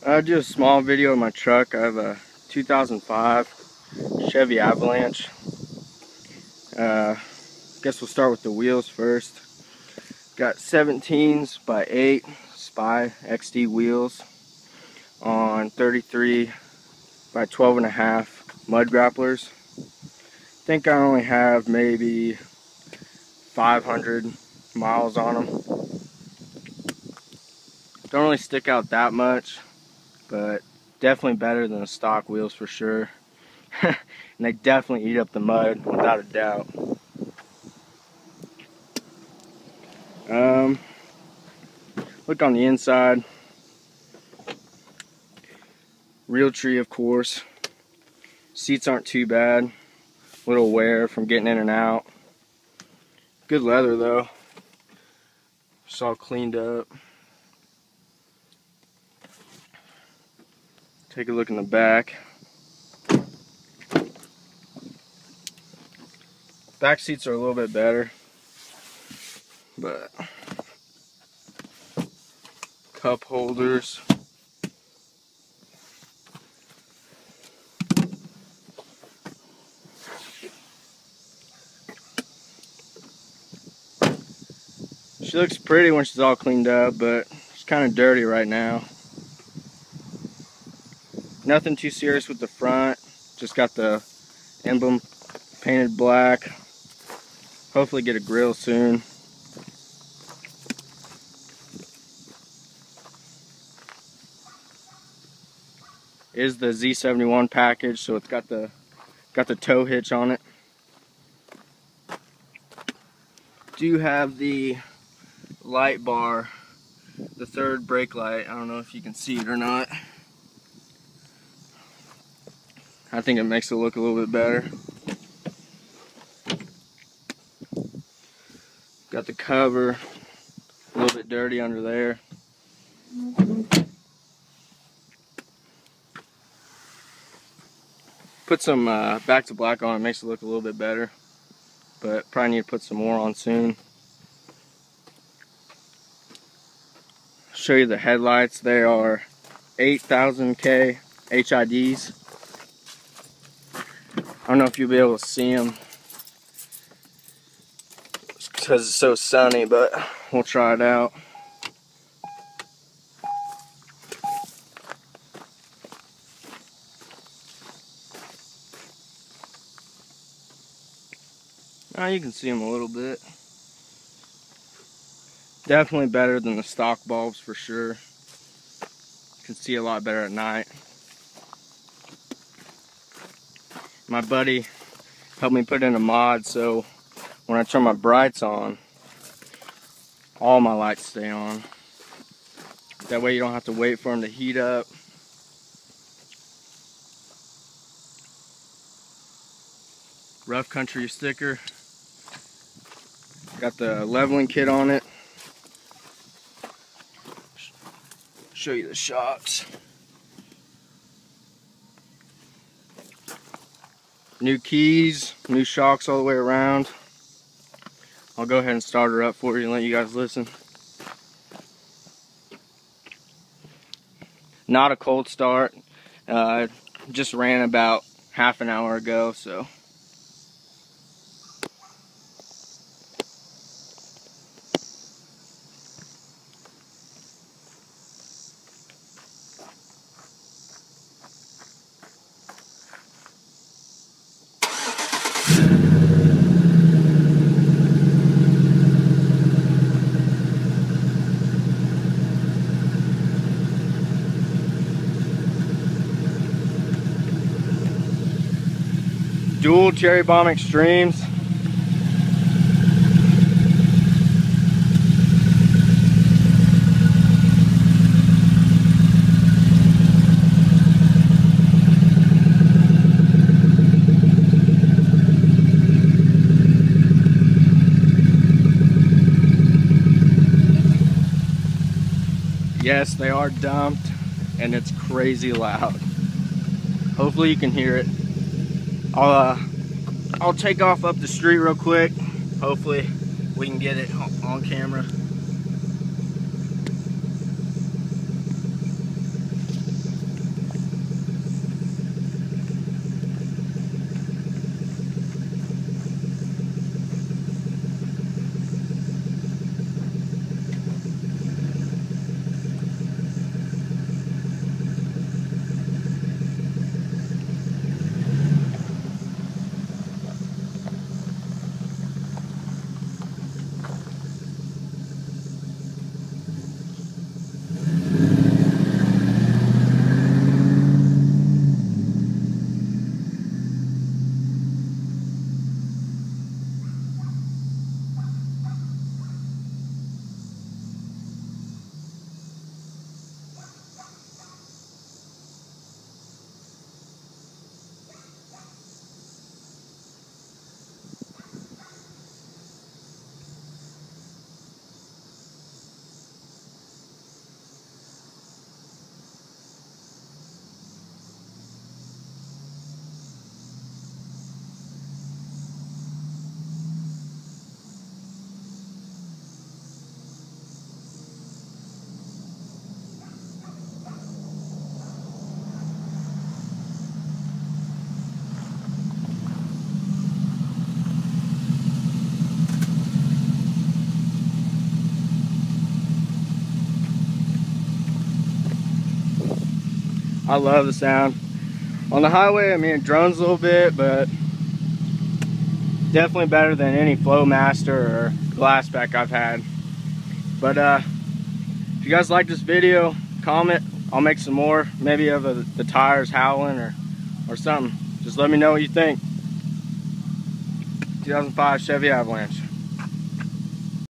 I'll do a small video of my truck. I have a 2005 Chevy Avalanche. Guess we'll start with the wheels first. Got 17s by 8 Spy XD wheels on 33 by 12.5 mud grapplers. I think I only have maybe 500 miles on them. Don't really stick out that much, but definitely better than the stock wheels for sure. And they definitely eat up the mud without a doubt. Look on the inside. Real tree, of course. Seats aren't too bad. Little wear from getting in and out. Good leather though. It's all cleaned up. Take a look in the back. Back seats are a little bit better, but cup holders. She looks pretty when she's all cleaned up, but she's kind of dirty right now. Nothing too serious with the front. Just got the emblem painted black. Hopefully get a grill soon. Is the Z71 package, so it's got the tow hitch on it. Do have the light bar, the third brake light. I don't know if you can see it or not. I think it makes it look a little bit better. Got the cover, a little bit dirty under there. Put some back to black on, it makes it look a little bit better, but probably need to put some more on soon. Show you the headlights. They are 8,000K HIDs. I don't know if you'll be able to see them because it's so sunny, but we'll try it out. You can see them a little bit. Definitely better than the stock bulbs for sure. You can see a lot better at night. My buddy helped me put in a mod, so when I turn my brights on, all my lights stay on. That way you don't have to wait for them to heat up. Rough Country sticker. Got the leveling kit on it. Show you the shocks. New keys, new shocks all the way around. I'll go ahead and start her up for you and let you guys listen. Not a cold start. Just ran about half an hour ago, so. Dual Cherry Bomb Extremes. Yes, they are dumped, and it's crazy loud. Hopefully you can hear it. I'll take off up the street real quick. Hopefully we can get it on camera. I love the sound. On the highway, I mean, it drones a little bit, but definitely better than any Flowmaster or Glassback I've had. But if you guys like this video, comment. I'll make some more, maybe of the tires howling or something. Just let me know what you think. 2005 Chevy Avalanche.